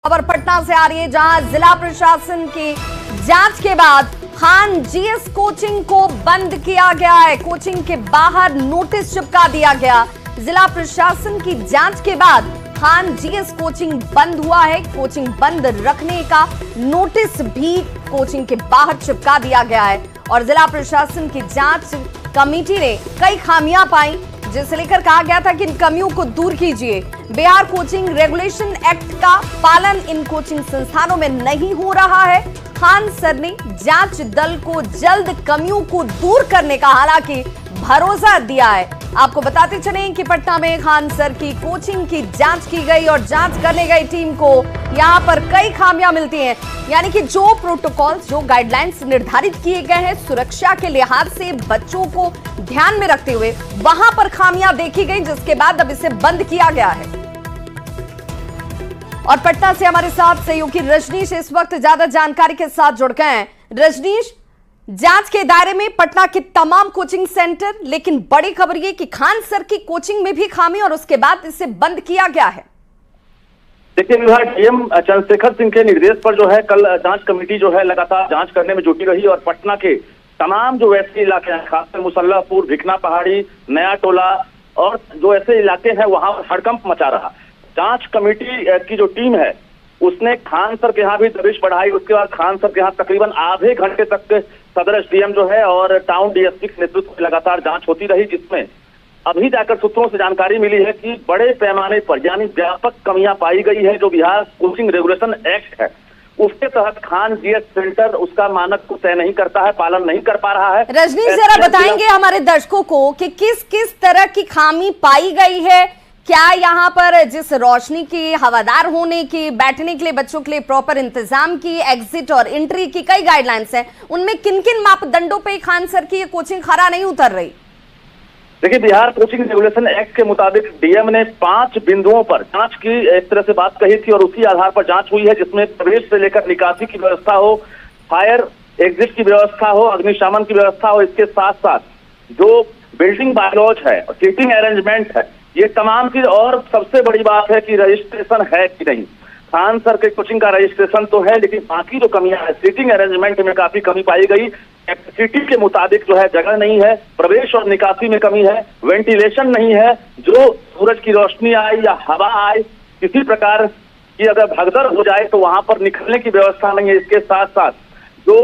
खबर पटना से आ रही है, जहां जिला प्रशासन की जांच के बाद खान जीएस कोचिंग को बंद किया गया है। कोचिंग के बाहर नोटिस चिपका दिया गया। जिला प्रशासन की जांच के बाद खान जीएस कोचिंग बंद हुआ है। कोचिंग बंद रखने का नोटिस भी कोचिंग के बाहर चिपका दिया गया है और जिला प्रशासन की जांच कमेटी ने कई खामियां पाई, जिसे लेकर कहा गया था कि इन कमियों को दूर कीजिए। बिहार कोचिंग रेगुलेशन एक्ट का पालन इन कोचिंग संस्थानों में नहीं हो रहा है। खान सर ने जांच दल को जल्द कमियों को दूर करने का हालांकि भरोसा दिया है। आपको बताते चलें कि पटना में खान सर की कोचिंग की जांच की गई और जांच करने गई टीम को यहां पर कई खामियां मिलती हैं, यानी कि जो प्रोटोकॉल, जो गाइडलाइंस निर्धारित किए गए हैं सुरक्षा के लिहाज से बच्चों को ध्यान में रखते हुए, वहां पर खामियां देखी गई, जिसके बाद अब इसे बंद किया गया है। और पटना से हमारे साथ सहयोगी रजनीश इस वक्त ज्यादा जानकारी के साथ जुड़ गए हैं। रजनीश, जांच के दायरे में पटना के तमाम कोचिंग सेंटर, लेकिन बड़ी खबर यह कि खान सर की कोचिंग में भी खामी और उसके बाद इसे बंद किया गया है। देखिए, विभाग डीएम चंद्रशेखर सिंह के निर्देश पर जो है कल जांच कमेटी जो है लगातार जांच करने में जुटी रही और पटना के तमाम जो ऐसे इलाके हैं, खासकर मुसल्लापुर, भिकना पहाड़ी, नया टोला और जो ऐसे इलाके हैं वहां हड़कंप मचा रहा। जांच कमेटी की जो टीम है उसने खान सर के यहाँ भी दबिश बढ़ाई। उसके बाद खान सर के यहाँ तकरीबन आधे घंटे तक सदर एसडीएम जो है और टाउन डीएसपी के नेतृत्व में लगातार जांच होती रही, जिसमें अभी जाकर सूत्रों से जानकारी मिली है कि बड़े पैमाने पर यानी व्यापक कमियां पाई गई है। जो बिहार कोचिंग रेगुलेशन एक्ट है उसके तहत खान जीएस सेंटर उसका मानक को तय नहीं करता है, पालन नहीं कर पा रहा है। रजनीश, जरा बताएंगे हमारे दर्शकों को कि किस किस तरह की खामी पाई गई है? क्या यहाँ पर जिस रोशनी की, हवादार होने की, बैठने के लिए बच्चों के लिए प्रॉपर इंतजाम की, एग्जिट और एंट्री की कई गाइडलाइंस हैं, उनमें किन किन मापदंडों पे खान सर की ये कोचिंग खरा नहीं उतर रही? देखिए, बिहार कोचिंग रेगुलेशन एक्ट के मुताबिक डीएम ने 5 बिंदुओं पर जांच की एक तरह से बात कही थी और उसी आधार पर जांच हुई है, जिसमें प्रवेश से लेकर निकासी की व्यवस्था हो, फायर एग्जिट की व्यवस्था हो, अग्निशमन की व्यवस्था हो। इसके साथ साथ जो बिल्डिंग बायलॉज है, सीटिंग अरेंजमेंट है, ये तमाम चीज। और सबसे बड़ी बात है कि रजिस्ट्रेशन है कि नहीं। खान सर के कोचिंग का रजिस्ट्रेशन तो है, लेकिन बाकी जो कमियां है, सीटिंग अरेंजमेंट में काफी कमी पाई गई। कैपेसिटी के मुताबिक जो है जगह नहीं है, प्रवेश और निकासी में कमी है, वेंटिलेशन नहीं है, जो सूरज की रोशनी आए या हवा आए, किसी प्रकार की अगर भगदड़ हो जाए तो वहां पर निकलने की व्यवस्था नहीं है। इसके साथ साथ जो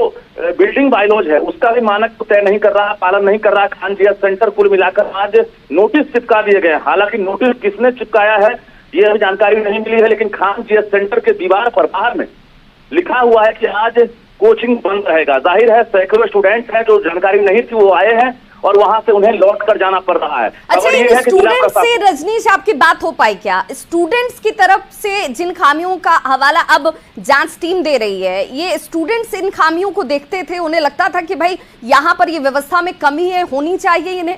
बिल्डिंग बायलॉज है उसका भी मानक को तय नहीं कर रहा, पालन नहीं कर रहा। खान जीएस सेंटर कुल मिलाकर आज नोटिस चिपका दिए गए। हालांकि नोटिस किसने चिपकाया है ये अभी जानकारी नहीं मिली है, लेकिन खान जीएस सेंटर के दीवार पर बाहर में लिखा हुआ है कि आज कोचिंग बंद रहेगा। जाहिर है सैकड़ों स्टूडेंट हैं जो जानकारी नहीं थी वो आए हैं और वहां से उन्हें लौट कर जाना पड़ रहा है। अच्छा, स्टूडेंट्स से रजनीश आपकी बात हो पाई क्या? स्टूडेंट्स की तरफ से जिन खामियों का हवाला अब जांच टीम दे रही है, ये स्टूडेंट्स इन खामियों को देखते थे, उन्हें लगता था कि भाई यहाँ पर ये व्यवस्था में कमी है, होनी चाहिए इन्हें?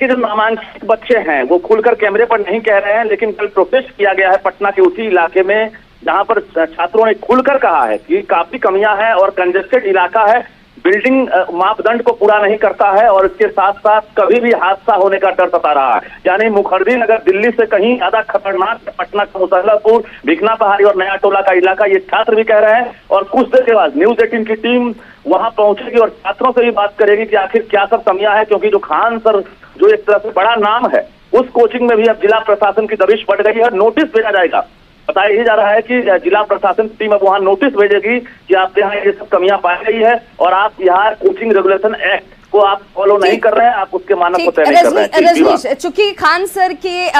जो नामांकित बच्चे हैं वो खुलकर कैमरे पर नहीं कह रहे हैं, लेकिन कल प्रोटेस्ट किया गया है पटना के उसी इलाके में जहां पर छात्रों ने खुलकर कहा है कि काफी कमियां हैं और कंजेस्टेड इलाका है, बिल्डिंग मापदंड को पूरा नहीं करता है और इसके साथ साथ कभी भी हादसा होने का डर सता रहा है। यानी मुखर्जी नगर दिल्ली से कहीं ज्यादा खतरनाक पटना का मुसल्लापुर, भिकना पहाड़ी और नया टोला का इलाका, ये छात्र भी कह रहे हैं। और कुछ देर के बाद न्यूज 18 की टीम वहां पहुंचेगी और छात्रों से भी बात करेगी कि आखिर क्या सब कमियां हैं, क्योंकि जो खान सर जो एक तरह से बड़ा नाम है उस कोचिंग में भी अब जिला प्रशासन की दबिश बढ़ गई है। नोटिस भेजा जाएगा। बताया ही जा रहा है कि जिला प्रशासन टीम अब वहां नोटिस भेजेगी कि आपके यहाँ ये सब कमियां पाई गई है और आप बिहार कोचिंग रेगुलेशन एक्ट को आप फॉलो नहीं कर रहे हैं, आप उसके मानक को तय नहीं कर रहे हैं। रजनीश, चूंकि खान सर के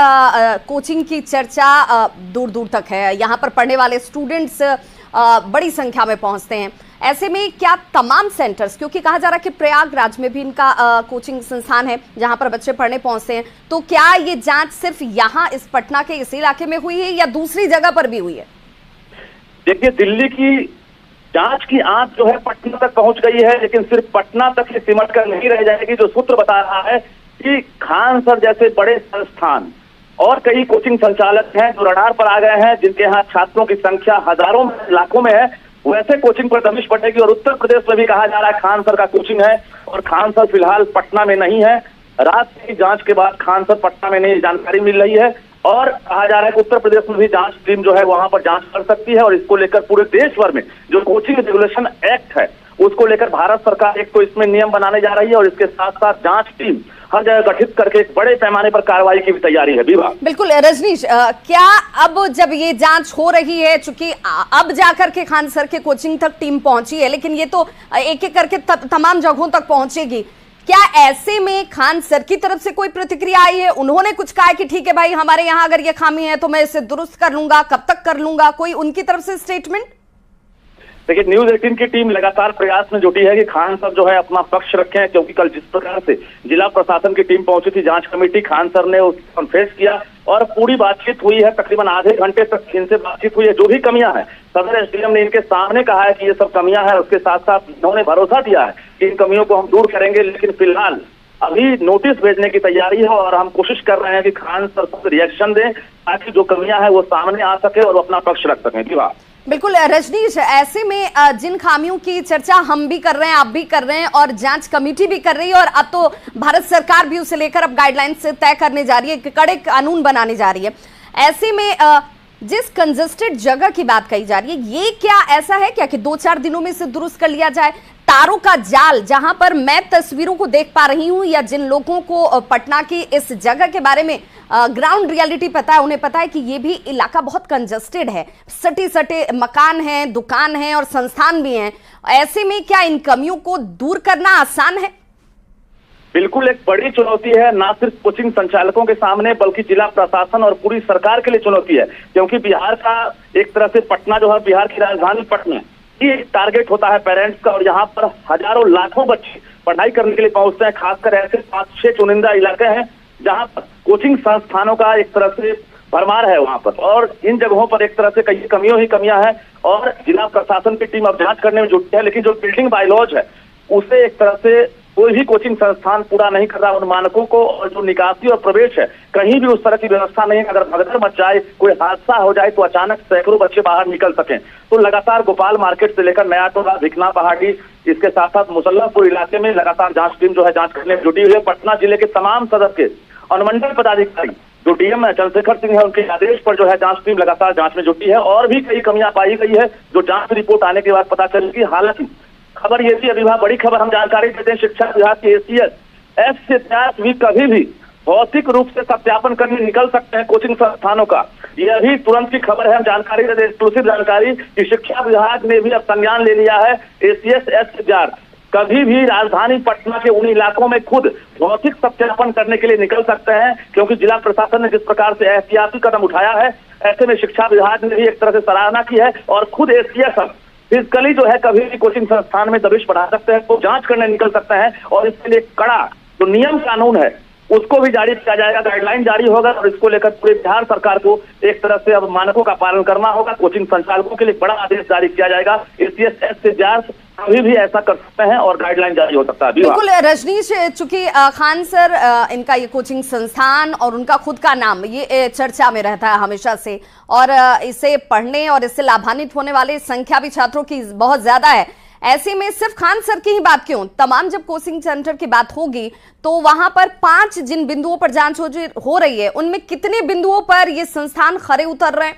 कोचिंग की चर्चा दूर दूर तक है, यहाँ पर पढ़ने वाले स्टूडेंट्स बड़ी संख्या में पहुंचते हैं, ऐसे में क्या तमाम सेंटर्स, क्योंकि कहा जा रहा है कि प्रयागराज में भी इनका कोचिंग संस्थान है जहां पर बच्चे पढ़ने पहुंचते हैं, तो क्या ये जांच सिर्फ यहाँ इस पटना के इस इलाके में हुई है या दूसरी जगह पर भी हुई है? देखिए, दिल्ली की जांच की आंच जो है पटना तक पहुंच गई है, लेकिन सिर्फ पटना तक ही सिमट कर नहीं रह जाएगी। जो सूत्र बता रहा है कि खान सर जैसे बड़े संस्थान और कई कोचिंग संचालक हैं जो रडार पर आ गए हैं, जिनके यहाँ छात्रों की संख्या हजारों में, लाखों में है, वैसे कोचिंग पर दबिश पड़ेगी। और उत्तर प्रदेश में भी कहा जा रहा है खान सर का कोचिंग है और खान सर फिलहाल पटना में नहीं है। रात की जांच के बाद खान सर पटना में नहीं जानकारी मिल रही है। और कहा जा रहा है कि उत्तर प्रदेश में भी जांच टीम जो है वहां पर जांच कर सकती है और इसको लेकर पूरे देश भर में जो कोचिंग रेगुलेशन एक्ट है उसको लेकर भारत सरकार एक तो इसमें नियम बनाने जा रही है और इसके साथ साथ जांच टीम हर जगह गठित करके एक बड़े पैमाने पर कार्रवाई की भी तैयारी है। विभा, बिल्कुल रजनीश, क्या अब जब ये जांच हो रही है, चूंकि अब जाकर के खान सर के कोचिंग तक टीम पहुंची है, लेकिन ये तो एक एक करके तमाम जगहों तक पहुंचेगी, क्या ऐसे में खान सर की तरफ से कोई प्रतिक्रिया आई है? उन्होंने कुछ कहा कि ठीक है भाई, हमारे यहाँ अगर ये खामी है तो मैं इसे दुरुस्त कर लूंगा, कब तक कर लूंगा, कोई उनकी तरफ से स्टेटमेंट? देखिए, न्यूज 18 की टीम लगातार प्रयास में जुटी है कि खान सर जो है अपना पक्ष रखें, क्योंकि कल जिस प्रकार से जिला प्रशासन की टीम पहुंची थी जांच कमेटी, खान सर ने उसको कन्फेस किया और पूरी बातचीत हुई है। तकरीबन आधे घंटे तक इनसे बातचीत हुई है। जो भी कमियां हैं सदर एसडीएम ने इनके सामने कहा है कि ये सब कमियां हैं। उसके साथ साथ उन्होंने भरोसा दिया है कि इन कमियों को हम दूर करेंगे, लेकिन फिलहाल अभी नोटिस भेजने की तैयारी है और हम कोशिश कर रहे हैं कि खान सर खुद रिएक्शन दें ताकि जो कमियां हैं वो सामने आ सके और अपना पक्ष रख सकें। जी वाह, बिल्कुल रजनीश, ऐसे में जिन खामियों की चर्चा हम भी कर रहे हैं, आप भी कर रहे हैं और जांच कमेटी भी कर रही है और अब तो भारत सरकार भी उसे लेकर अब गाइडलाइंस तय करने जा रही है, कड़े कानून बनाने जा रही है, ऐसे में जिस कंजेस्टेड जगह की बात कही जा रही है, ये क्या ऐसा है क्या कि 2-4 दिनों में इसे दुरुस्त कर लिया जाए? तारों का जाल, जहां पर मैं तस्वीरों को देख पा रही हूं या जिन लोगों को पटना की इस जगह के बारे में ग्राउंड रियलिटी पता है, उन्हें पता है कि ये भी इलाका बहुत कंजेस्टेड है, सटे सटे मकान हैं, दुकान हैं और संस्थान भी हैं। ऐसे में क्या इन कमियों को दूर करना आसान है? बिल्कुल एक बड़ी चुनौती है, ना सिर्फ कोचिंग संचालकों के सामने बल्कि जिला प्रशासन और पूरी सरकार के लिए चुनौती है, क्योंकि बिहार का एक तरह से पटना जो है, बिहार की राजधानी पटना, ये टारगेट होता है पेरेंट्स का और यहाँ पर हजारों लाखों बच्चे पढ़ाई करने के लिए पहुंचते हैं। खासकर ऐसे 5-6 चुनिंदा इलाके हैं जहाँ पर कोचिंग संस्थानों का एक तरह से भरमार है वहां पर, और इन जगहों पर एक तरह से कई कमियां हैं और जिला प्रशासन की टीम अब जांच करने में जुटी है। लेकिन जो बिल्डिंग बायलॉज है उसे एक तरह से कोई भी कोचिंग संस्थान पूरा नहीं कर रहा उन मानकों को, और जो निकासी और प्रवेश है कहीं भी उस तरह की व्यवस्था नहीं है। अगर भगदड़ मच जाए, कोई हादसा हो जाए तो अचानक सैकड़ों बच्चे बाहर निकल सकें। तो लगातार गोपाल मार्केट से लेकर नया टोला, भिकना पहाड़ी, इसके साथ साथ मुसल्लापुर इलाके में लगातार जांच टीम जो है जांच करने में जुटी हुई है। पटना जिले के तमाम सदर के अनुमंडल पदाधिकारी जो डीएम है चंद्रशेखर सिंह है, उनके आदेश पर जो है जांच टीम लगातार जांच में जुटी है और भी कई कमियां पाई गई है जो जांच रिपोर्ट आने के बाद पता चलेगी। हालांकि खबर ये थी, अभी बड़ी खबर हम जानकारी देते हैं, शिक्षा विभाग के एसीएस एस सिद्धार्थ भी कभी भी भौतिक रूप से सत्यापन करने निकल सकते हैं कोचिंग संस्थानों का। यह भी तुरंत की खबर है, हम जानकारी देते हैं, एक्सक्लूसिव जानकारी कि शिक्षा विभाग ने भी अब संज्ञान ले लिया है। एसीएस एस सिद्धार्थ कभी भी राजधानी पटना के उन इलाकों में खुद भौतिक सत्यापन करने के लिए निकल सकते हैं, क्योंकि जिला प्रशासन ने जिस प्रकार से एहतियाती कदम उठाया है, ऐसे में शिक्षा विभाग ने भी एक तरह से सराहना की है और खुद एसीएस फिजिकली जो है कभी भी कोचिंग संस्थान में दबिश बढ़ा सकते हैं, तो जांच करने निकल सकते हैं और इसके लिए कड़ा जो नियम कानून है उसको भी जारी किया जाएगा, गाइडलाइन जारी होगा और इसको लेकर पूरे बिहार सरकार को एक तरह से अब मानकों का पालन करना होगा। कोचिंग संचालकों के लिए बड़ा आदेश जारी किया जाएगा। एसीएस एस सिद्धार्थ कभी भी ऐसा कर सकते हैं और गाइडलाइन जारी हो सकता है। बिल्कुल रजनीश, चूंकि खान सर इनका ये कोचिंग संस्थान और उनका खुद का नाम ये चर्चा में रहता है हमेशा से, और इसे पढ़ने और इससे लाभान्वित होने वाले संख्या भी छात्रों की बहुत ज्यादा है। ऐसे में सिर्फ खान सर की ही बात क्यों, तमाम जब कोचिंग सेंटर की बात होगी तो वहां पर 5 जिन बिंदुओं पर जांच हो रही है, उनमें कितने बिंदुओं पर ये संस्थान खरे उतर रहे हैं?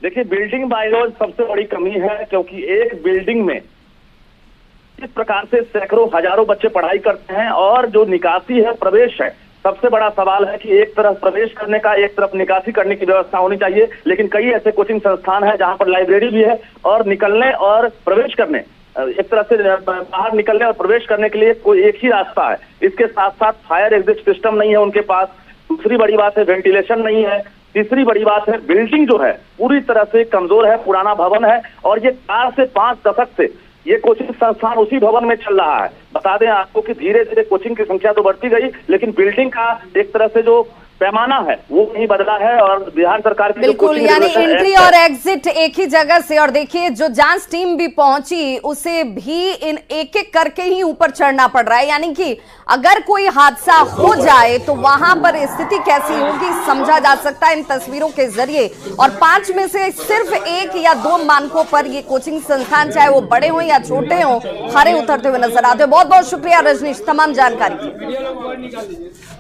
देखिए, बिल्डिंग बायलॉज सबसे बड़ी कमी है, क्योंकि एक बिल्डिंग में इस प्रकार से सैकड़ों हजारों बच्चे पढ़ाई करते हैं और जो निकासी है, प्रवेश है, सबसे बड़ा सवाल है कि एक तरफ प्रवेश करने का, एक तरफ निकासी करने की व्यवस्था होनी चाहिए। लेकिन कई ऐसे कोचिंग संस्थान है जहां पर लाइब्रेरी भी है और निकलने और प्रवेश करने, एक तरह से बाहर निकलने और प्रवेश करने के लिए कोई एक ही रास्ता है। इसके साथ साथ फायर एग्जिट सिस्टम नहीं है उनके पास। दूसरी बड़ी बात है वेंटिलेशन नहीं है। तीसरी बड़ी बात है बिल्डिंग जो है पूरी तरह से कमजोर है, पुराना भवन है और ये 4 से 5 दशक से ये कोचिंग संस्थान उसी भवन में चल रहा है। बता दें आपको कि धीरे धीरे कोचिंग की संख्या तो बढ़ती गई, लेकिन बिल्डिंग का एक तरह से जो पैमाना है वो नहीं बदला है और बिहार सरकार की बिल्कुल, यानी एंट्री और एग्जिट एक ही जगह से, और देखिए जो जांच टीम भी पहुंची उसे भी इन एक एक करके ही ऊपर चढ़ना पड़ रहा है, यानी कि अगर कोई हादसा हो जाए तो वहां पर स्थिति कैसी होगी समझा जा सकता है इन तस्वीरों के जरिए। और 5 में से सिर्फ 1 या 2 मानकों पर ये कोचिंग संस्थान, चाहे वो बड़े हो या छोटे हो, खरे उतरते हुए नजर आते हैं। बहुत बहुत शुक्रिया रजनीश तमाम जानकारी के।